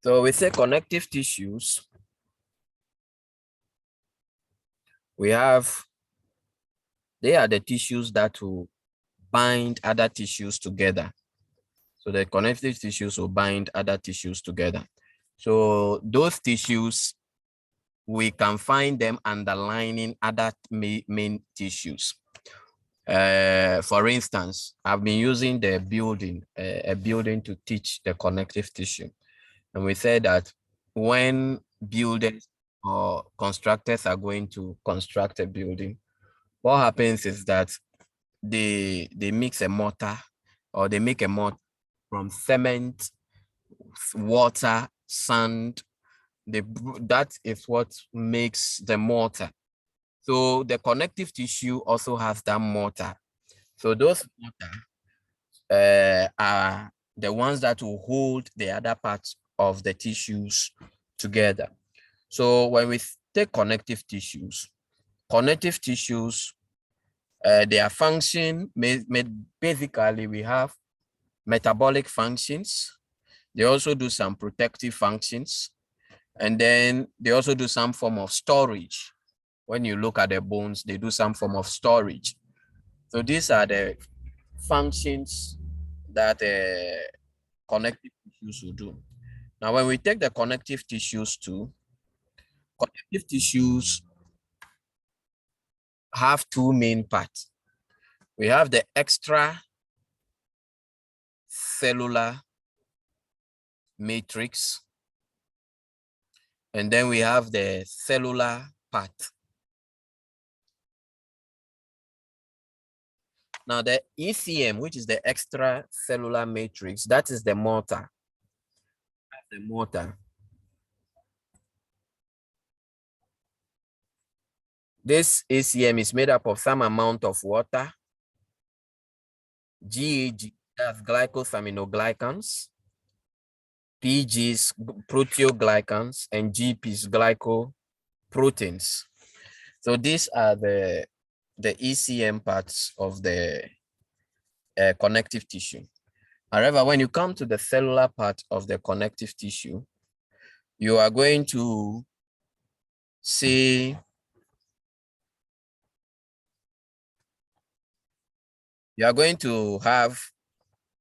So we say connective tissues. They are the tissues that will bind other tissues together. So the connective tissues will bind other tissues together. So those tissues, we can find them underlining other main tissues. For instance, I've been using the building, a building to teach the connective tissue. And we said that when builders or constructors are going to construct a building, what happens is that they mix a mortar, or they make a mortar from cement, water, sand. That is what makes the mortar. So the connective tissue also has that mortar. So those mortar are the ones that will hold the other parts of the tissues together. So when we take connective tissues, their function, basically we have metabolic functions. They also do some protective functions. And then they also do some form of storage. When you look at the bones, they do some form of storage. So these are the functions that connective tissues will do. Now, when we take the connective tissues connective tissues have two main parts. We have the extracellular matrix, and then we have the cellular part. Now, the ECM, which is the extracellular matrix, that is the mortar. That's the mortar. This ECM is made up of some amount of water, GAG, that's glycosaminoglycans, PGs, proteoglycans, and GPs, glycoproteins. So these are the ECM parts of the connective tissue. However, when you come to the cellular part of the connective tissue, you are going to see you are going to have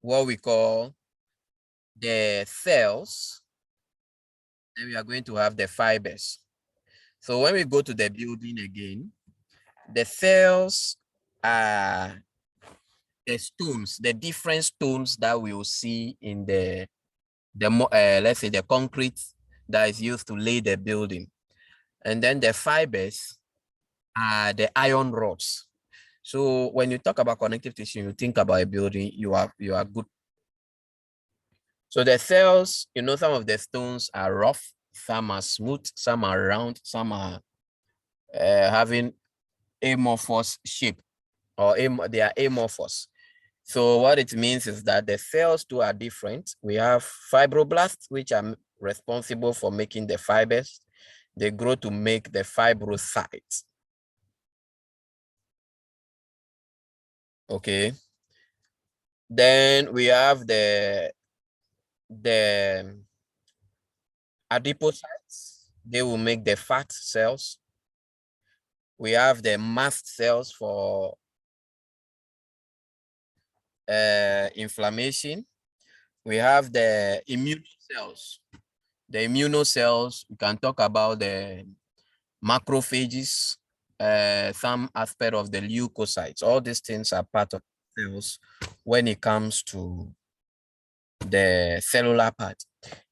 what we call the cells, then we are going to have the fibers. So when we go to the building again, the cells are the stones, the different stones that we will see in the let's say the concrete that is used to lay the building. And then the fibers are the iron rods. So when you talk about connective tissue, you think about a building, you are good. So the cells, some of the stones are rough, some are smooth, some are round, some are having amorphous shape, or they are amorphous. So what it means is that the cells too are different. We have fibroblasts, which are responsible for making the fibers. They grow to make the fibrocytes. Okay. Then we have the adipocytes. They will make the fat cells. We have the mast cells for inflammation. We have the immune cells. The immunocells, we can talk about the macrophages, some aspect of the leukocytes. All these things are part of cells when it comes to the cellular part.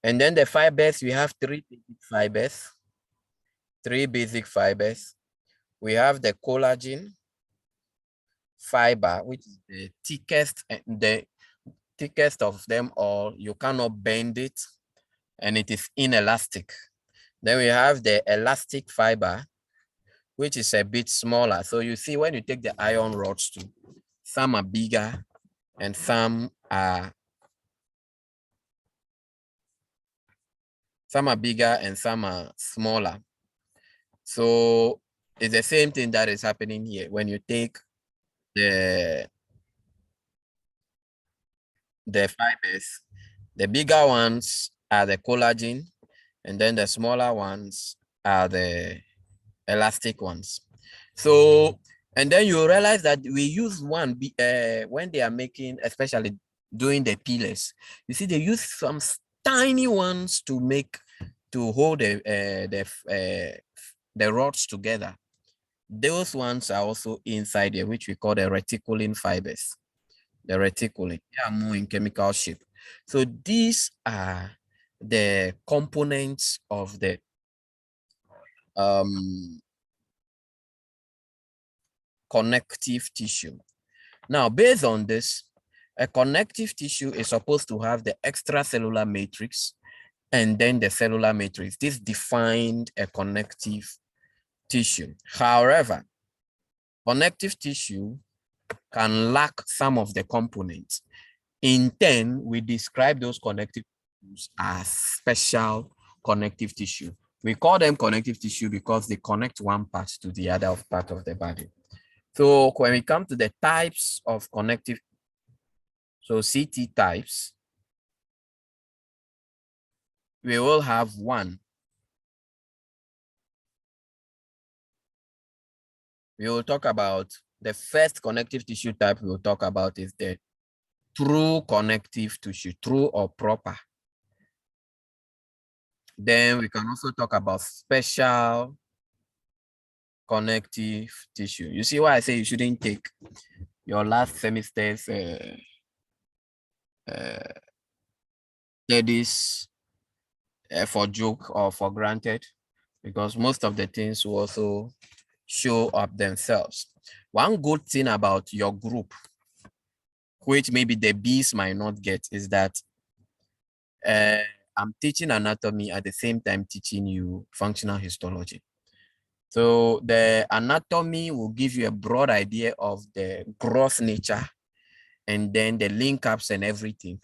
And then the fibers, we have three basic fibers. We have the collagen fiber, which is the thickest of them all. You cannot bend it, and it is inelastic. Then we have the elastic fiber, which is a bit smaller. So you see, when you take the iron rods too, some are bigger and some are bigger and some are smaller. So it's the same thing that is happening here. When you take the fibers, the bigger ones are the collagen, and then the smaller ones are the elastic ones. So, and then you realize that we use one when they are making, especially doing the pillars. You see, they use some tiny ones to hold the rods together. Those ones are also inside here, which we call the reticulin fibers. The reticulin, they are more in chemical shape. So these are the components of the connective tissue. Now, based on this, a connective tissue is supposed to have the extracellular matrix and then the cellular matrix. This defined a connective tissue. However, connective tissue can lack some of the components. In turn, we describe those connective tissues as special connective tissue. We call them connective tissue because they connect one part to the other part of the body. So when we come to the types of connective, so CT types, we will have one. We will talk about the first connective tissue type we will talk about is the true connective tissue, true or proper. Then we can also talk about special connective tissue. You see why I say you shouldn't take your last semester's studies for joke or for granted, because most of the things will also show up themselves. One good thing about your group, which maybe the Bs might not get, is that I'm teaching anatomy at the same time teaching you functional histology. So the anatomy will give you a broad idea of the gross nature and then the link ups and everything,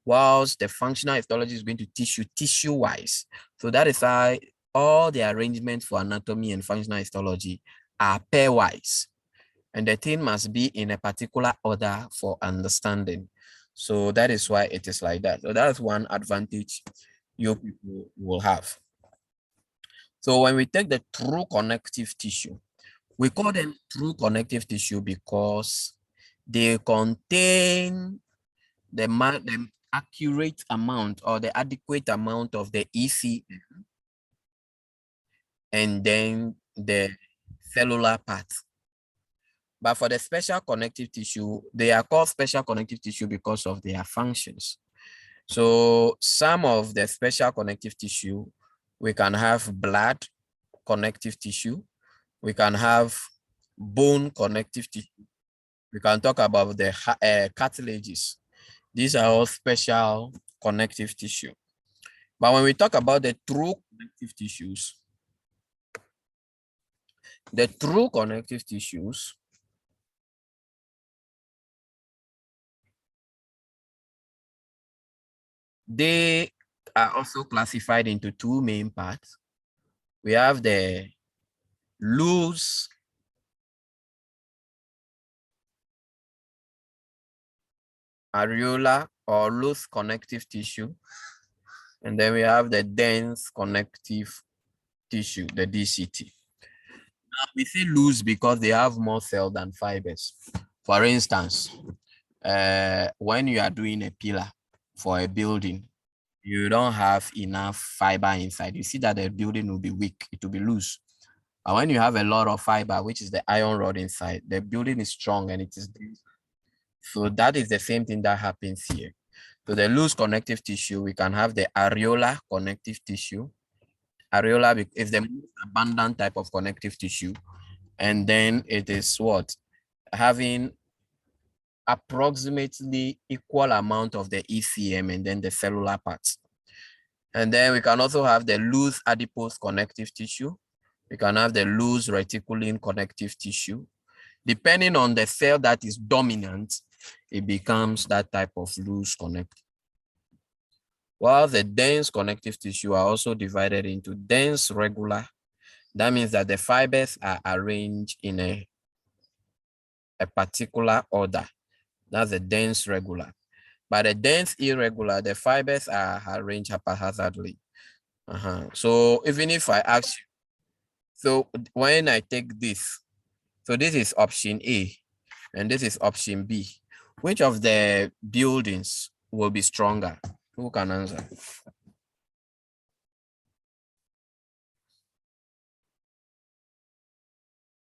whilst the functional histology is going to teach you tissue-wise. So that is why all the arrangements for anatomy and functional histology are pairwise. And the thing must be in a particular order for understanding. So that is why it is like that. So that's one advantage you people will have. So when we take the true connective tissue, we call them true connective tissue because they contain the accurate amount or the adequate amount of the ECM and then the cellular part. But for the special connective tissue, they are called special connective tissue because of their functions. So some of the special connective tissue, we can have blood connective tissue, we can have bone connective tissue, we can talk about the cartilages. These are all special connective tissue. But when we talk about the true connective tissues, they are also classified into two main parts. We have the loose areolar or loose connective tissue, and then we have the dense connective tissue, the DCT. Now, we say loose because they have more cell than fibers. For instance, when you are doing a pillar for a building, you don't have enough fiber inside. You see that the building will be weak, it will be loose. And when you have a lot of fiber, which is the iron rod inside, the building is strong and it is dense. So that is the same thing that happens here. So the loose connective tissue, we can have the areolar connective tissue. Areolar is the most abundant type of connective tissue. And then it is what? Having approximately equal amount of the ECM and then the cellular parts. And then we can also have the loose adipose connective tissue. We can have the loose reticulin connective tissue. Depending on the cell that is dominant, it becomes that type of loose connective. While the dense connective tissue are also divided into dense regular. That means that the fibers are arranged in a particular order. That's a dense regular. But the dense irregular, the fibers are arranged haphazardly. So even if I ask you, so when I take this, so this is option A, and this is option B. Which of the buildings will be stronger? Who can answer?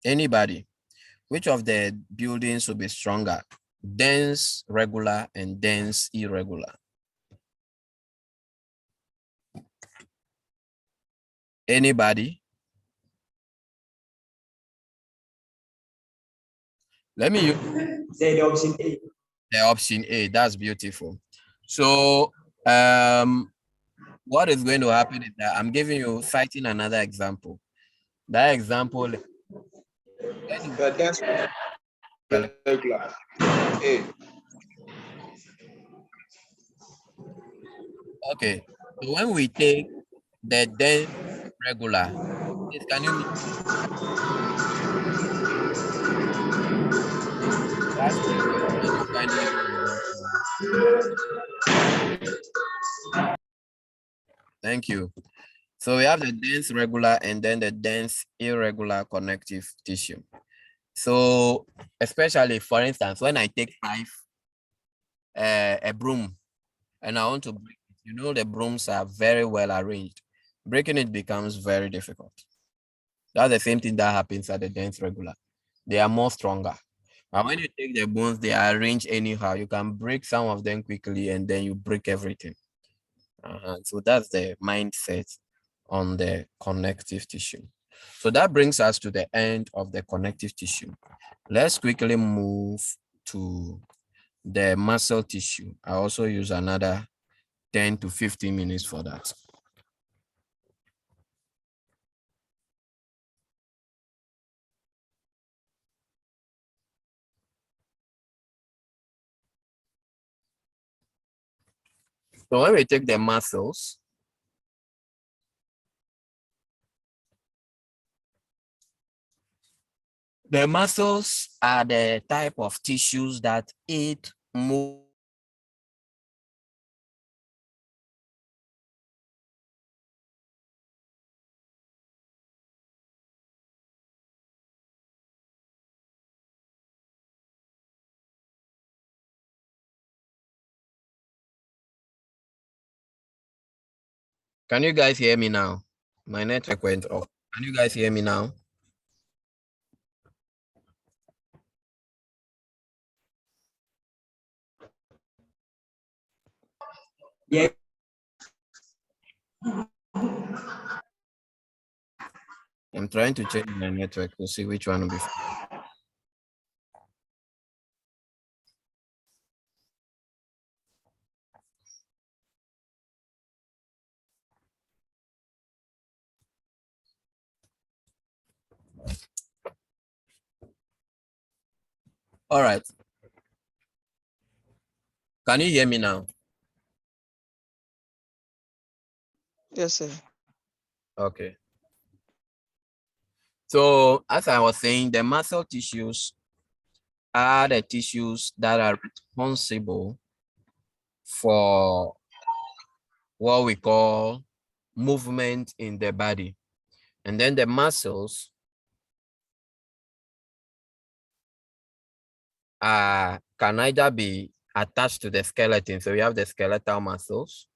Anybody? Which of the buildings will be stronger? Dense, regular, and dense, irregular. Anybody? Let me use Say the option A. the option A. That's beautiful. So what is going to happen is that I'm giving you, citing another example. That example, The dense regular. A. okay. So when we take the dense regular, please can you mute? That's beautiful. Can you kindly do your work now? Thank you. So we have the dense regular and then the dense irregular connective tissue. So especially, for instance, when I take a broom and I want to break it, you know, the brooms are very well arranged. Breaking it becomes very difficult. That's the same thing that happens at the dense regular. They are more stronger. But when you take the bones, they are arranged anyhow. You can break some of them quickly and then you break everything. So that's the mindset on the connective tissue. So that brings us to the end of the connective tissue. Let's quickly move to the muscle tissue. I also use another 10 to 15 minutes for that. So when we take the muscles, the muscles are the type of tissues that aid move. Can you guys hear me now? My network went off. Can you guys hear me now? Yeah. I'm trying to change my network to see which one will be. All right. Can you hear me now? Yes, sir. Okay. So as I was saying, the muscle tissues are the tissues that are responsible for what we call movement in the body. And then the muscles can either be attached to the skeleton. So we have the skeletal muscles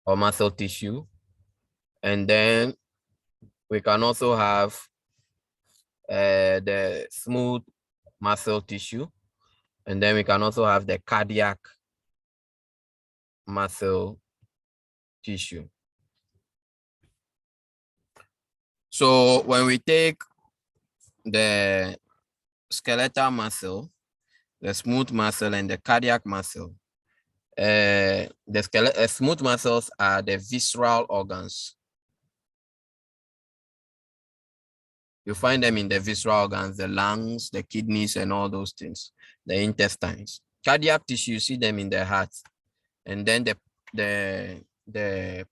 or muscle tissue. And then we can also have the smooth muscle tissue. And then we can also have the cardiac muscle tissue. So when we take the skeletal muscle, the smooth muscle, and the cardiac muscle, the smooth muscles are the visceral organs. You find them in the visceral organs, the lungs, the kidneys, and all those things, the intestines. Cardiac tissue, you see them in the heart. And then the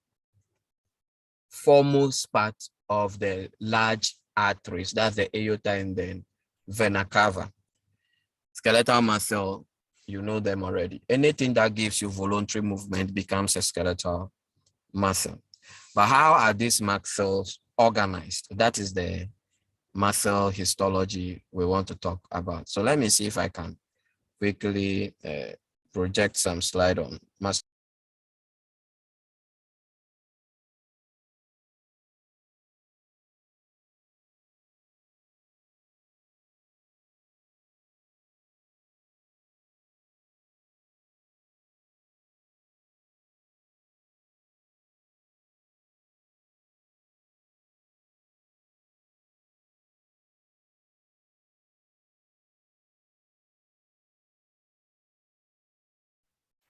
foremost part of the large arteries, that's the aorta and then vena cava. Skeletal muscle You know them already. Anything that gives you voluntary movement becomes a skeletal muscle. But how are these muscles organized? That is the muscle histology we want to talk about. So let me see if I can quickly project some slide on muscle.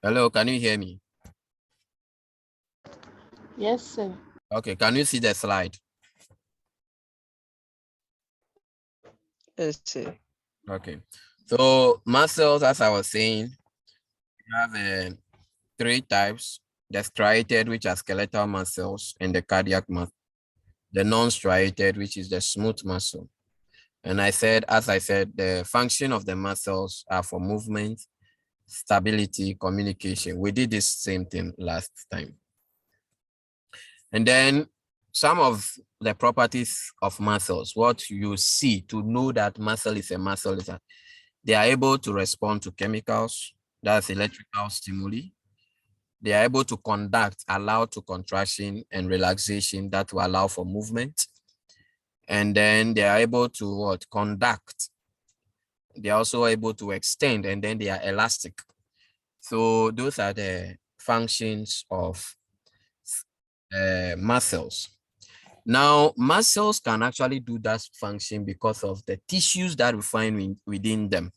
Hello, can you hear me? Yes, sir. Okay, can you see the slide? Yes, sir. Okay, so muscles, as I was saying, we have three types: the striated, which are skeletal muscles, and the cardiac muscle; the non-striated, which is the smooth muscle. And as I said, the function of the muscles are for movement, stability, communication. We did this same thing last time. And then some of the properties of muscles, what you see to know that muscle is a muscle is that they are able to respond to chemicals, that's electrical stimuli. They are able to conduct, allow to contraction and relaxation that will allow for movement. And then they are able to what? Conduct. They are also able to extend, and then they are elastic. So those are the functions of muscles. Now, muscles can actually do that function because of the tissues that we find within them.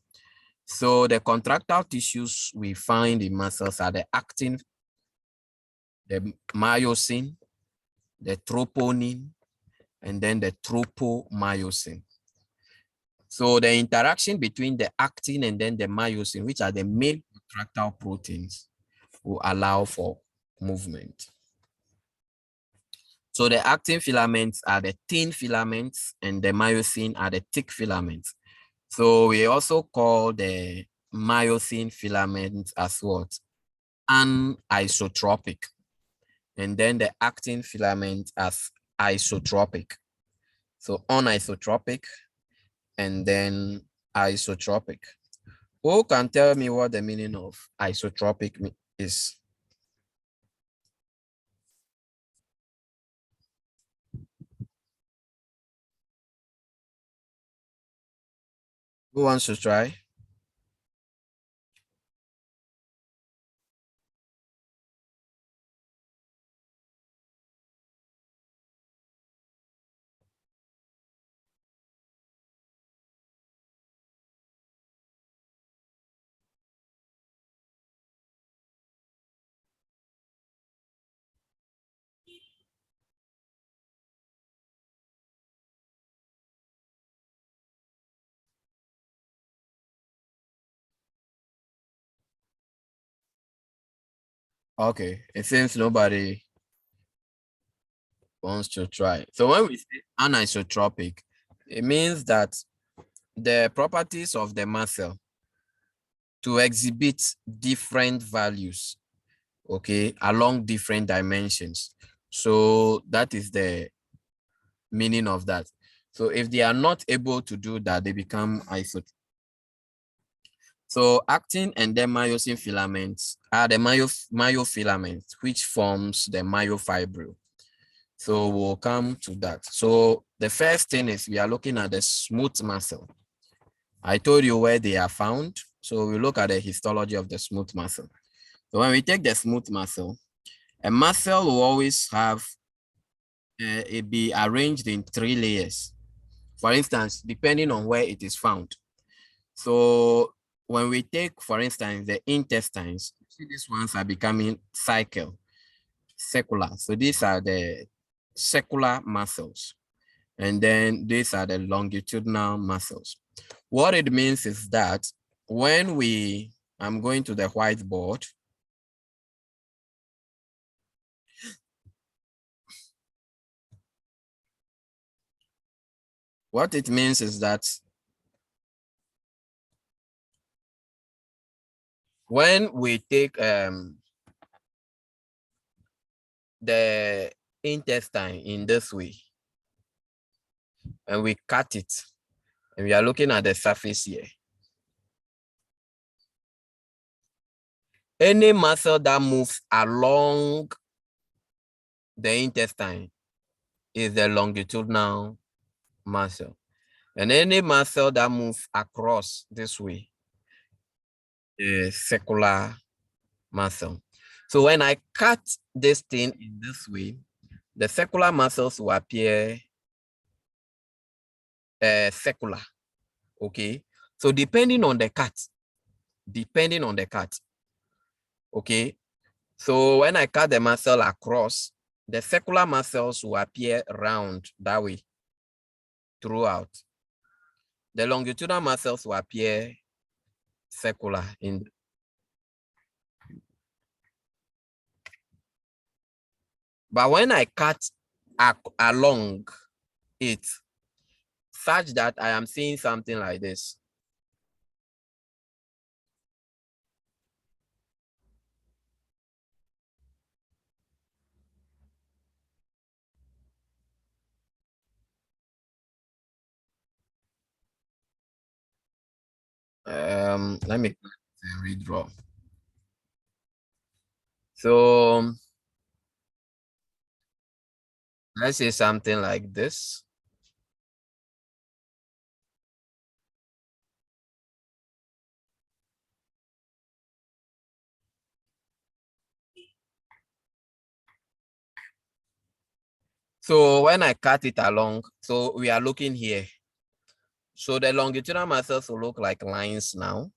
So the contractile tissues we find in muscles are the actin, the myosin, the troponin, and then the tropomyosin. So the interaction between the actin and then the myosin, which are the main contractile proteins, will allow for movement. So the actin filaments are the thin filaments and the myosin are the thick filaments. So we also call the myosin filaments as what? Anisotropic. And then the actin filament as isotropic. So anisotropic and then isotropic. Who can tell me what the meaning of isotropic is? Who wants to try? Okay, it seems nobody wants to try. So when we say anisotropic, it means that the properties of the muscle to exhibit different values, okay, along different dimensions. So that is the meaning of that. So if they are not able to do that, they become isotropic. So actin and then myosin filaments are the myofilaments, which forms the myofibril. So we'll come to that. So the first thing is we are looking at the smooth muscle. I told you where they are found. So we look at the histology of the smooth muscle. So when we take the smooth muscle, a muscle will always have it be arranged in three layers. For instance, depending on where it is found. So when we take, for instance, the intestines, see these ones are becoming circular. So these are the circular muscles. And then these are the longitudinal muscles. What it means is that when I'm going to the whiteboard. What it means is that when we take the intestine in this way and we cut it, and we are looking at the surface here, any muscle that moves along the intestine is the longitudinal muscle, and any muscle that moves across this way is circular muscle. So when I cut this thing in this way, the circular muscles will appear circular. Okay, so depending on the cut, okay, so when I cut the muscle across, the circular muscles will appear round that way throughout. The longitudinal muscles will appear circular in. But when I cut along it, such that I am seeing something like this. Let me redraw. So let's say something like this. So when I cut it along, so we are looking here. So the longitudinal muscles will look like lines now.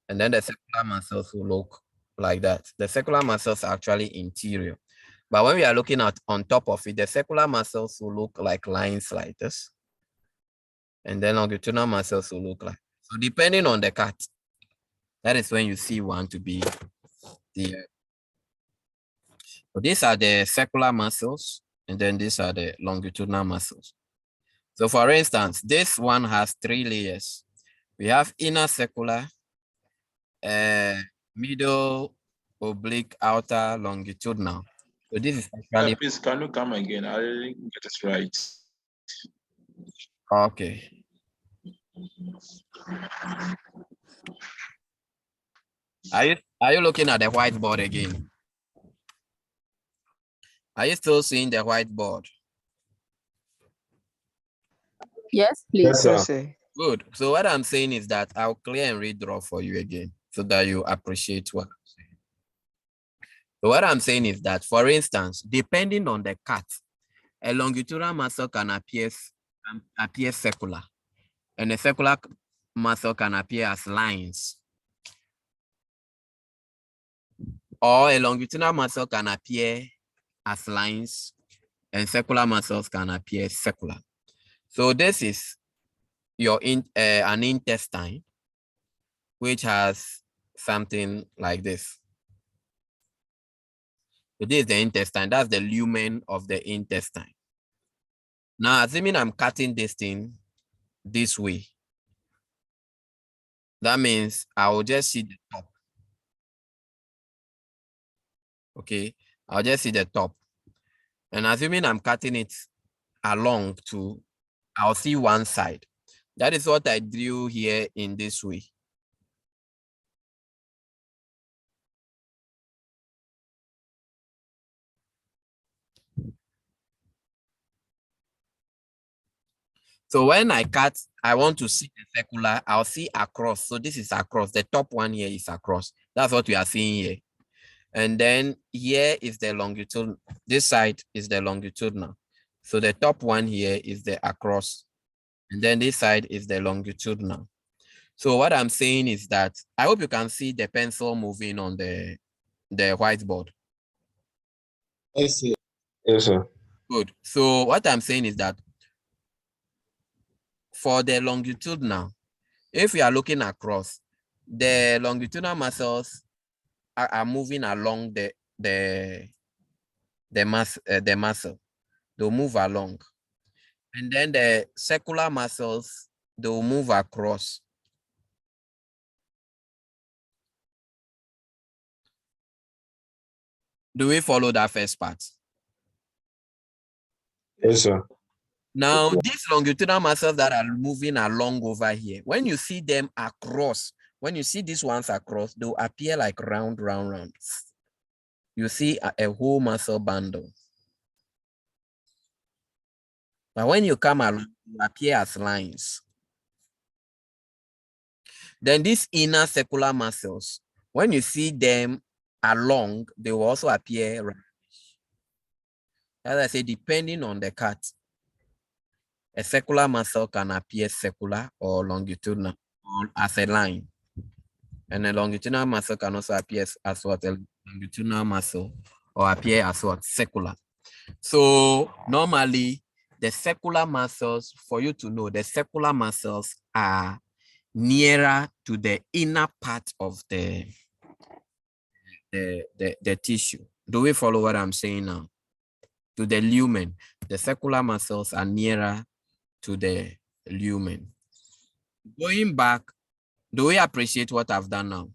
And then the circular muscles will look like that. The circular muscles are actually interior. But when we are looking at on top of it, the circular muscles will look like lines like this. And then longitudinal muscles will look like. So depending on the cut, that is when you see one to be the. So these are the circular muscles, and then these are the longitudinal muscles. So for instance, this one has 3 layers. We have inner circular, middle, oblique, outer, longitudinal. So this is actually Please, can you come again? I didn't get it right. okay. Are you looking at the whiteboard again? Are you still seeing the whiteboard? Yes, please. Yes, sir. Yes, sir. Good. So what I'm saying is that I'll clear and redraw for you again so that you appreciate what I'm saying. So what I'm saying is that, for instance, depending on the cut, a longitudinal muscle can appear circular, and a circular muscle can appear as lines. Or a longitudinal muscle can appear as lines, and circular muscles can appear circular. So this is your an intestine, which has something like this. So this is the intestine. That's the lumen of the intestine. Now, assuming I'm cutting this thing this way, that means I will just see the top. Okay, I'll just see the top. And assuming I'm cutting it along to, I'll see one side. That is what I drew here in this way. So when I cut, I want to see the circular, I'll see across. So this is across. The top one here is across. That's what we are seeing here. And then here is the longitudinal. This side is the longitudinal. So the top one here is the across. And then this side is the longitudinal. So what I'm saying is that I hope you can see the pencil moving on the whiteboard. Yes, sir. Yes, sir. Good. So what I'm saying is that for the longitudinal, if we are looking across, the longitudinal muscles are moving along the muscle. They'll move along. And then the circular muscles, they'll move across. Do we follow that first part? Yes, sir. Now, these longitudinal muscles that are moving along over here, when you see them across, when you see these ones across, they'll appear like round. You see a whole muscle bundle. But when you come along, they appear as lines. Then these inner circular muscles, when you see them along, they will also appear round. As I say, depending on the cut, a circular muscle can appear circular or longitudinal or as a line. And a longitudinal muscle can also appear as what? A longitudinal muscle or appear as what? Circular. So normally, the circular muscles, for you to know, the circular muscles are nearer to the inner part of the tissue. Do we follow what I'm saying now? To the lumen. The circular muscles are nearer to the lumen. Going back, do we appreciate what I've done now?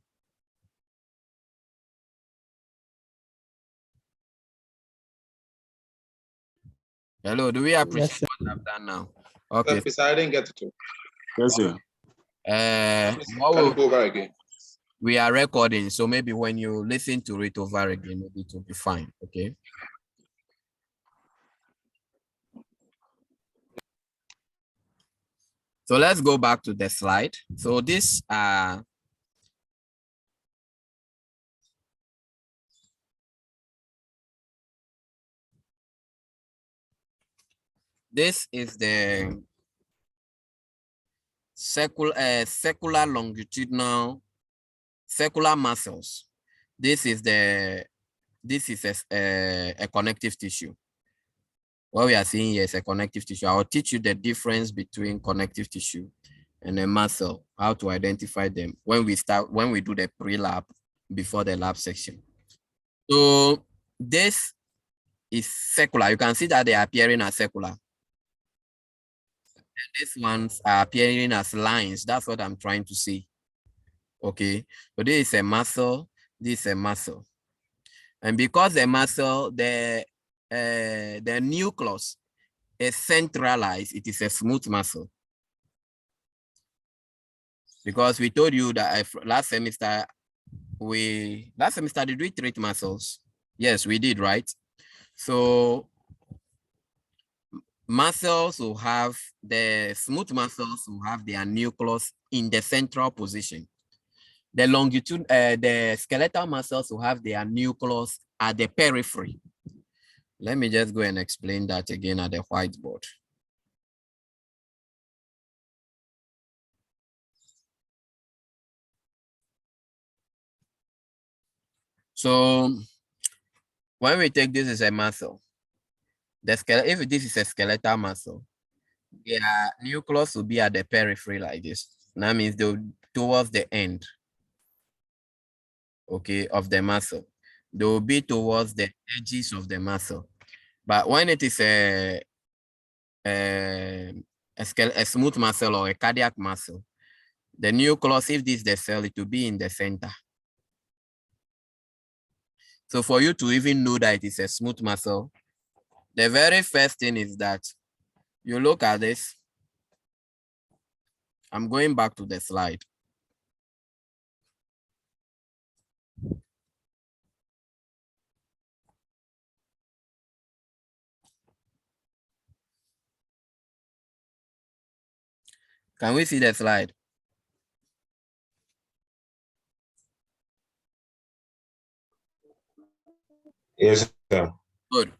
Hello, do we appreciate what I've done now? Okay. I didn't get it. Yes, sir. What Can will, you go over again? we are recording, so maybe when you listen to it over again, maybe it will be fine. Okay. So let's go back to the slide. So this this is the circular longitudinal circular muscles. This is a connective tissue. What we are seeing here is a connective tissue. I'll teach you the difference between connective tissue and a muscle, how to identify them when we do the pre-lab before the lab section. So this is circular. You can see that they are appearing as circular. And these ones are appearing as lines. That's what I'm trying to say. Okay. So this is a muscle. This is a muscle. And because the muscle, the nucleus is centralized, it is a smooth muscle. Because we told you that last semester, did we treat muscles? Yes, we did, right? So muscles will have, the smooth muscles will have their nucleus in the central position. The skeletal muscles will have their nucleus at the periphery. Let me just go and explain that again at the whiteboard. So when we take this as a muscle, if this is a skeletal muscle, their nucleus will be at the periphery like this. That means they'll towards the end, okay, of the muscle. They will be towards the edges of the muscle. But when it is a smooth muscle or a cardiac muscle, the nucleus, if this is the cell, it will be in the center. So for you to even know that it is a smooth muscle, the very first thing is that you look at this. I'm going back to the slide. Can we see the slide? Yes, sir. Good.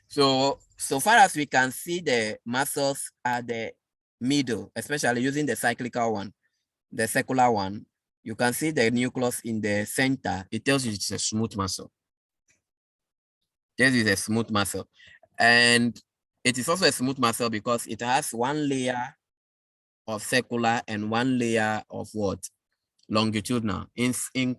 So far as we can see, the muscles at the middle, especially using the cyclical one, the circular one, you can see the nucleus in the center. It tells you it's a smooth muscle. This is a smooth muscle. And it is also a smooth muscle because it has one layer of circular and one layer of what? Longitudinal. In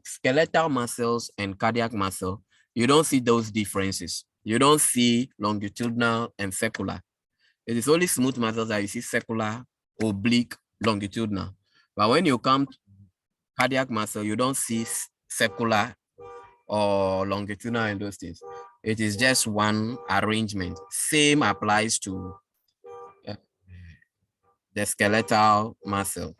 skeletal muscles and cardiac muscle, you don't see those differences. You don't see longitudinal and circular. It is only smooth muscles that you see circular, oblique, longitudinal. But when you come to cardiac muscle, you don't see circular or longitudinal and those things. It is just one arrangement. Same applies to the skeletal muscle.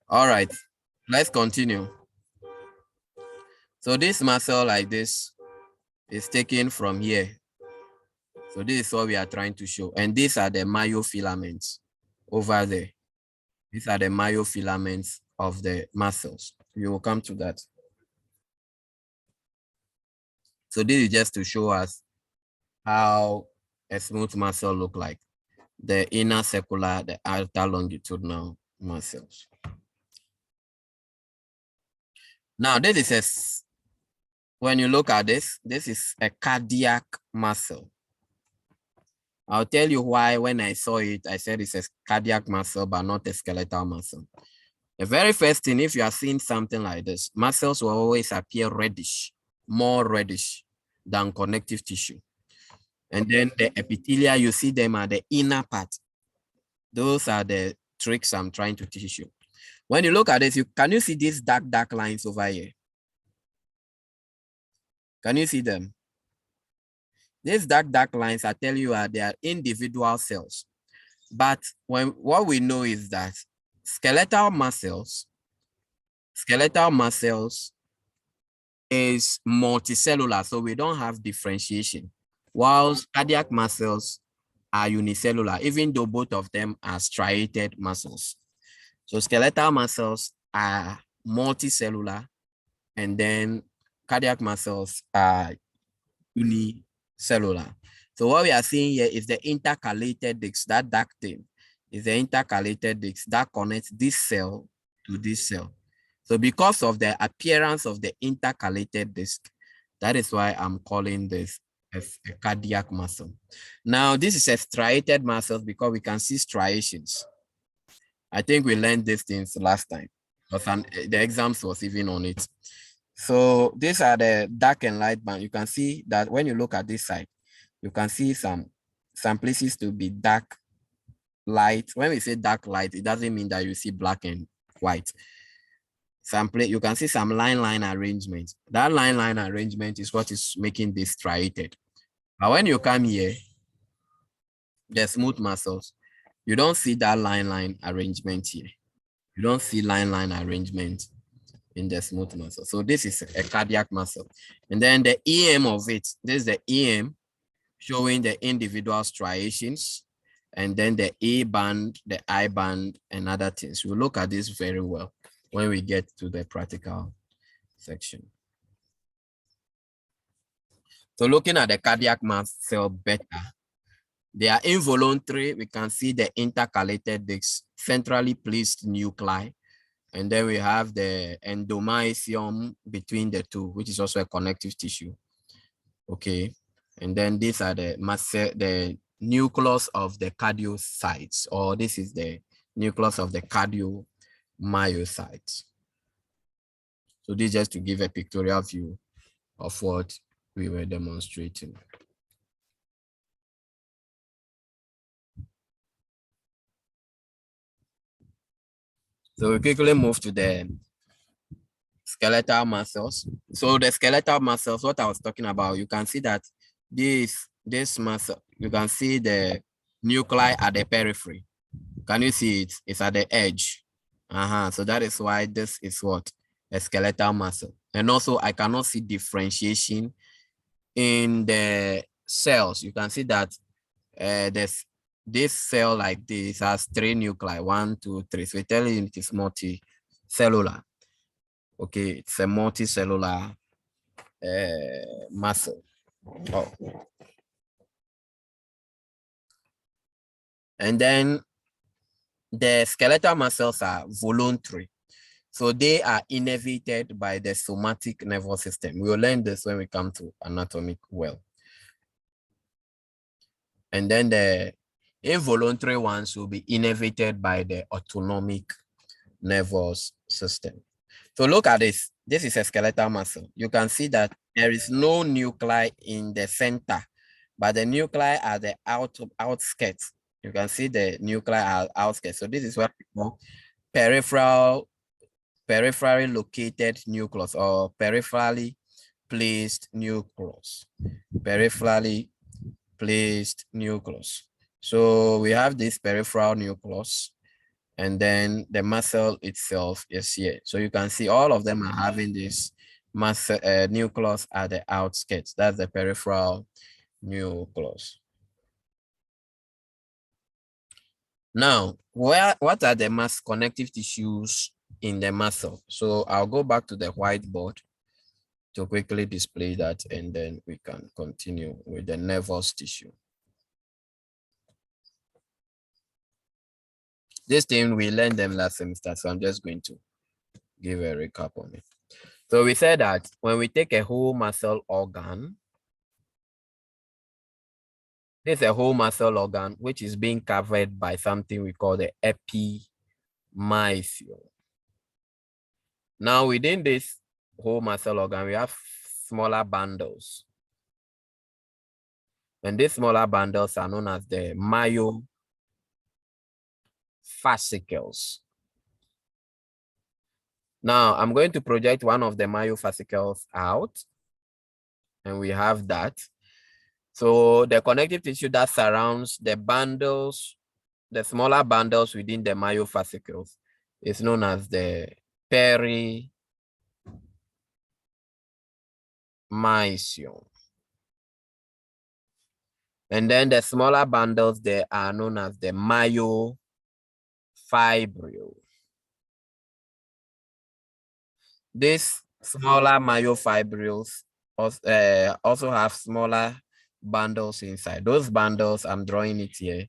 All right, let's continue. So this muscle like this is taken from here. So this is what we are trying to show. And these are the myofilaments over there. These are the myofilaments of the muscles. We will come to that. So this is just to show us how a smooth muscle look like. The inner circular, the outer longitudinal muscles. Now this is when you look at this is a cardiac muscle. I'll tell you why when I saw it, I said it's a cardiac muscle, but not a skeletal muscle. The very first thing, if you are seeing something like this, muscles will always appear reddish, more reddish than connective tissue. And then the epithelia, you see them at the inner part. Those are the tricks I'm trying to teach you. When you look at this, can you see these dark lines over here? Can you see them? These dark lines, I tell you, they are individual cells. But what we know is that skeletal muscles is multicellular, so we don't have differentiation. Whilst cardiac muscles are unicellular, even though both of them are striated muscles. So skeletal muscles are multicellular, and then cardiac muscles are unicellular. So what we are seeing here is the intercalated disc. That dark thing is the intercalated disc that connects this cell to this cell. So because of the appearance of the intercalated disc, that is why I'm calling this as a cardiac muscle. Now, this is a striated muscle because we can see striations. I think we learned these things last time, because the exams was even on it. So these are the dark and light band. You can see that when you look at this side, you can see some places to be dark light. When we say dark light, it doesn't mean that you see black and white. You can see some line arrangement. That line arrangement is what is making this striated. But when you come here, the smooth muscles, you don't see that line arrangement here. You don't see line arrangement in the smooth muscle. So this is a cardiac muscle. And then the EM of it, this is the EM showing the individual striations, and then the A band, the I band, and other things. We'll look at this very well when we get to the practical section. So looking at the cardiac muscle better, they are involuntary. We can see the intercalated disc, centrally placed nuclei. And then we have the endomysium between the two, which is also a connective tissue. Okay. And then these are the nucleus of the cardiocytes, or this is the nucleus of the cardiomyocytes. So this is just to give a pictorial view of what we were demonstrating. So we quickly move to the skeletal muscles. So the skeletal muscles, what I was talking about, you can see that this muscle, you can see the nuclei at the periphery. Can you see it? It's at the edge. So that is why this is what? A skeletal muscle. And also I cannot see differentiation in the cells. You can see that this cell like this has 3 nuclei, 1, 2, 3. So we tell you it is multicellular. Okay, it's a multicellular muscle. Oh. And then the skeletal muscles are voluntary. So they are innervated by the somatic nervous system. We will learn this when we come to anatomic well. And then the involuntary ones will be innervated by the autonomic nervous system. So look at this. This is a skeletal muscle. You can see that there is no nuclei in the center, but the nuclei are the outskirts. You can see the nuclear outskirts. So this is what we call peripherally located nucleus or peripherally placed nucleus. Peripherally placed nucleus. So we have this peripheral nucleus, and then the muscle itself is here. So you can see all of them are having this muscle nucleus at the outskirts. That's the peripheral nucleus. Now, what are the connective tissues in the muscle? So I'll go back to the whiteboard to quickly display that, and then we can continue with the nervous tissue. This thing we learned them last semester, so I'm just going to give a recap on it. So we said that when we take a whole muscle organ, this is a whole muscle organ which is being covered by something we call the epimysium. Now within this whole muscle organ, we have smaller bundles. And these smaller bundles are known as the myofascicles. Now I'm going to project one of the myofascicles out, and we have that. So the connective tissue that surrounds the bundles, the smaller bundles within the myofascicles, is known as the perimysium. And then the smaller bundles there are known as the myofibril. These smaller myofibrils also have smaller bundles inside. Those bundles, I'm drawing it here,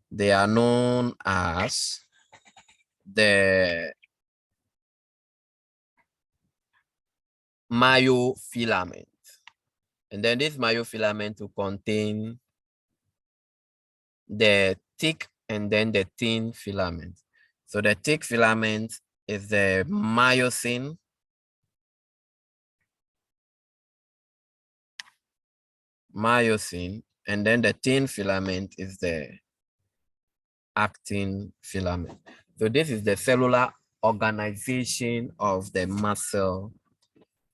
they are known as the myofilament. And then this myofilament will contain the thick and then the thin filament. So the thick filament is the myosin. And then the thin filament is the actin filament. So this is the cellular organization of the muscle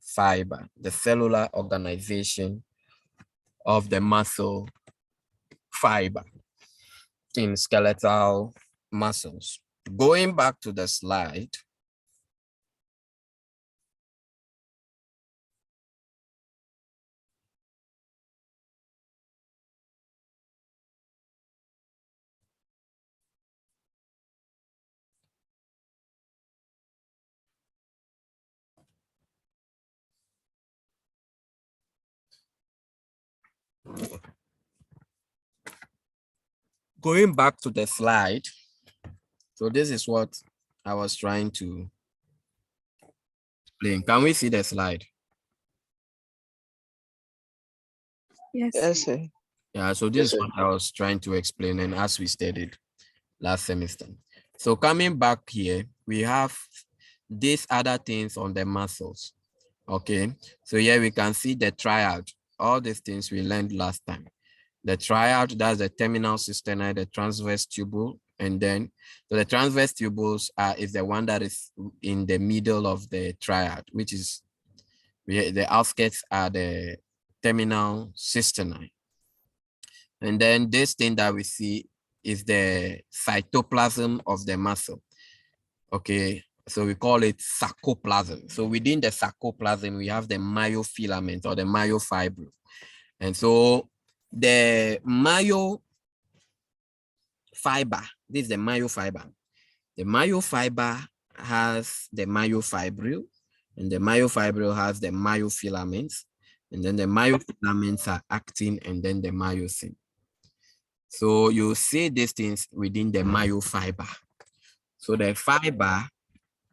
fiber, the cellular organization of the muscle fiber in skeletal muscles. Going back to the slide, so this is what I was trying to explain. Can we see the slide? Yes. Yes, sir. Yeah, so this is what I was trying to explain, and as we studied last semester. So coming back here, we have these other things on the muscles. Okay, so here we can see the triad, all these things we learned last time. The triad, that's the terminal cisternae, the transverse tubule, and then so the transverse tubules is the one that is in the middle of the triad, which is the outskirts are the terminal cisternae. And then this thing that we see is the cytoplasm of the muscle. Okay, so we call it sarcoplasm. So within the sarcoplasm, we have the myofilament or the myofibril. And so the myofiber, this is the myofiber. The myofiber has the myofibril, and the myofibril has the myofilaments, and then the myofilaments are actin, and then the myosin. So you see these things within the myofiber. So the fiber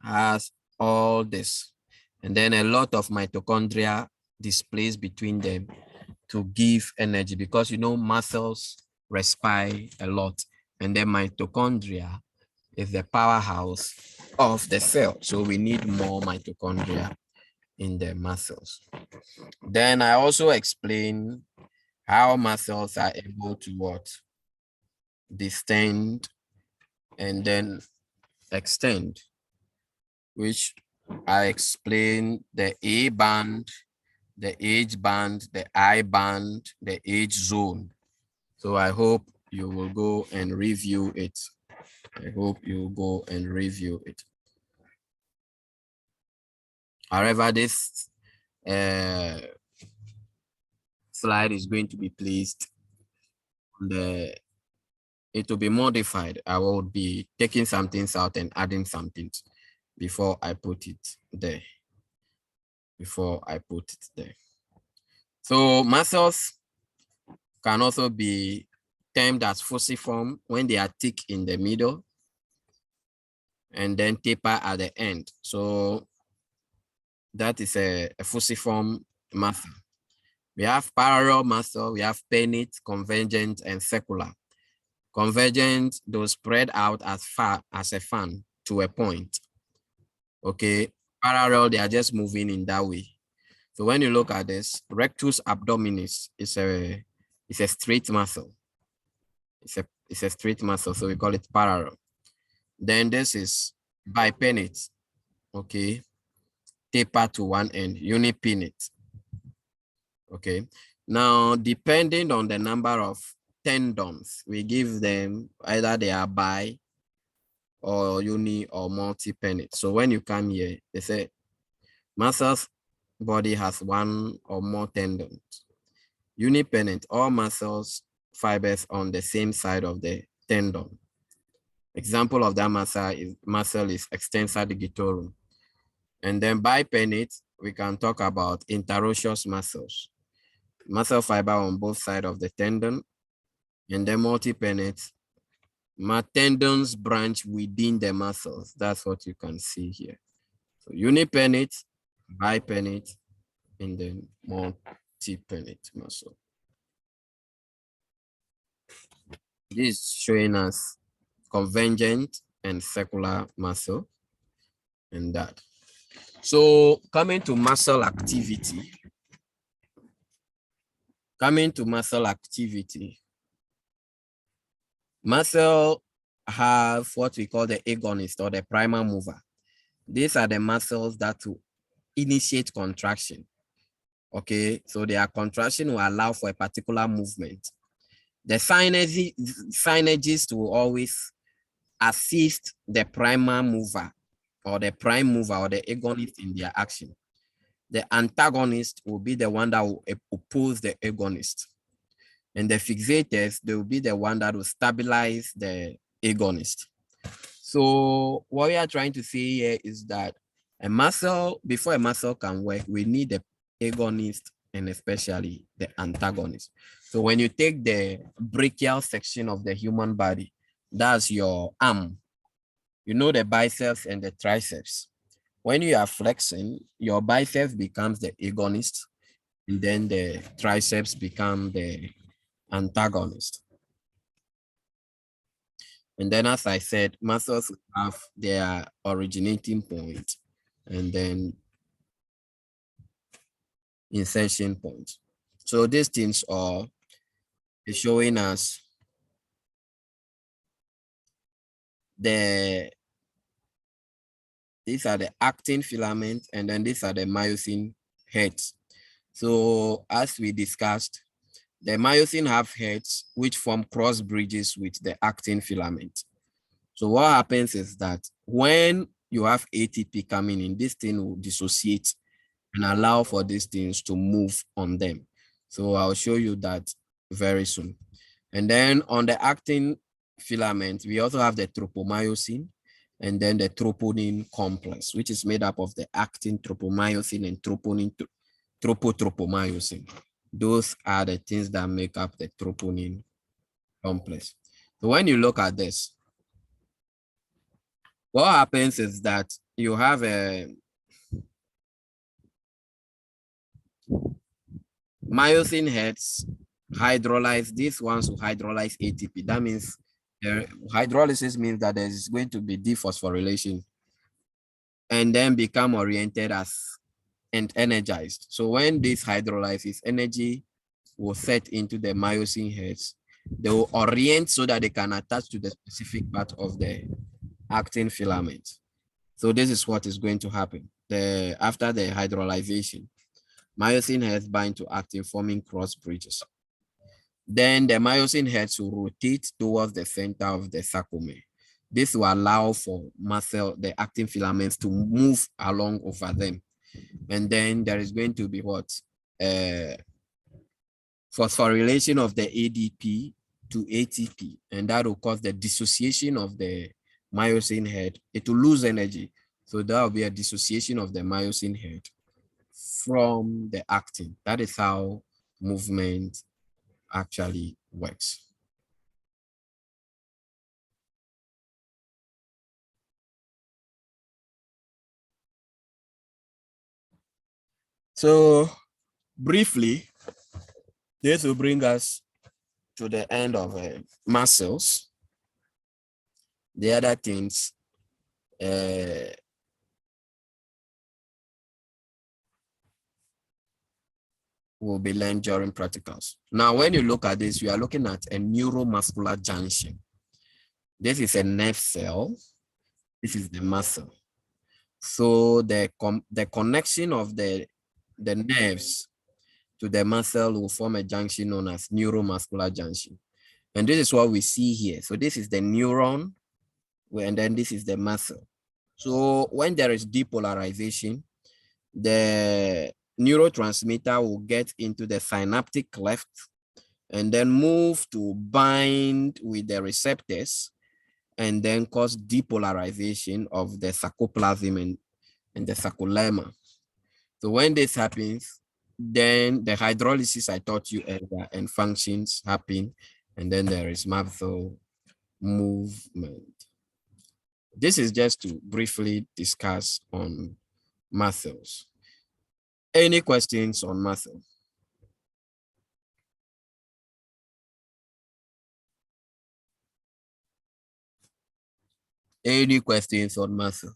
has all this, and then a lot of mitochondria displays between them to give energy, because you know muscles respire a lot, and then mitochondria is the powerhouse of the cell. So we need more mitochondria in the muscles. Then I also explain how muscles are able to what? distend, and then extend, which I explain the A band, the H band, the I band, the H zone. So I hope you will go and review it. I hope you go and review it. However, this slide is going to be placed on the, it will be modified. I will be taking some things out and adding some things before I put it there. So muscles can also be termed as fusiform when they are thick in the middle and then taper at the end. So that is a fusiform muscle. We have parallel muscle, we have pennate, convergent, and circular. Convergent, those spread out as far as a fan to a point. Okay, parallel, they are just moving in that way. So when you look at this, rectus abdominis is a straight muscle. It's a straight muscle, so we call it parallel. Then this is bipennate, okay, taper to one end, unipinnate. Okay, now depending on the number of tendons, we give them either they are bi or uni or multi-pennate. So when you come here, they say muscles body has one or more tendons. Unipennate, all muscles fibers on the same side of the tendon. Example of that muscle is extensor digitorum. And then bipennate, we can talk about interosseous muscles. Muscle fiber on both sides of the tendon. And then multipennate, tendons branch within the muscles. That's what you can see here. So unipennate, bipennate, and then multipennate muscle. This is showing us convergent and circular muscle and that. So coming to muscle activity. Muscle have what we call the agonist or the primal mover. These are the muscles that will initiate contraction. Okay, so their contraction will allow for a particular movement. The synergist will always assist the primal mover or the prime mover or the agonist in their action. The antagonist will be the one that will oppose the agonist. And the fixators, they will be the one that will stabilize the agonist. So what we are trying to say here is that a muscle, before a muscle can work, we need the agonist and especially the antagonist. So when you take the brachial section of the human body, that's your arm. You know the biceps and the triceps. When you are flexing, your biceps becomes the agonist, and then the triceps become the antagonist. And then, as I said, muscles have their originating point and then insertion point. So these things are showing us these are the actin filaments, and then these are the myosin heads. So as we discussed, the myosin have heads which form cross bridges with the actin filament. So what happens is that when you have ATP coming in, this thing will dissociate and allow for these things to move on them. So I'll show you that very soon. And then on the actin filament, we also have the tropomyosin and then the troponin complex, which is made up of the actin, tropomyosin, and troponin, tropomyosin. Those are the things that make up the troponin complex. So when you look at this, what happens is that you have a myosin heads hydrolyze, these ones will hydrolyze ATP. That means hydrolysis means that there is going to be dephosphorylation and then become oriented as and energized. So when this hydrolyzes, energy will set into the myosin heads They will orient so that they can attach to the specific part of the actin filament. So this is what is going to happen. After the hydrolyzation, myosin heads bind to actin, forming cross bridges. Then the myosin heads will rotate towards the center of the sarcomere. This will allow for the actin filaments to move along over them. And then there is going to be what? Phosphorylation of the ADP to ATP, and that will cause the dissociation of the myosin head. It will lose energy. So there will be a dissociation of the myosin head from the actin. That is how movement actually works. So briefly, this will bring us to the end of muscles. The other things will be learned during practicals. Now, when you look at this, we are looking at a neuromuscular junction. This is a nerve cell. This is the muscle. So the connection of the nerves to the muscle will form a junction known as neuromuscular junction. And this is what we see here. So this is the neuron, and then this is the muscle. So when there is depolarization, the neurotransmitter will get into the synaptic cleft and then move to bind with the receptors and then cause depolarization of the sarcoplasm and the sarcolemma. So when this happens, then the hydrolysis I taught you earlier and functions happen, and then there is muscle movement. This is just to briefly discuss on muscles. Any questions on muscle? Any questions on muscle?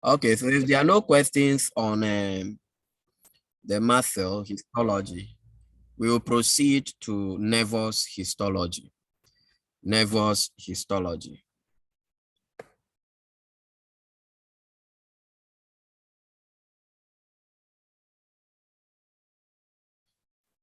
Okay, so if there are no questions on the muscle histology, we will proceed to nervous histology. Nervous histology.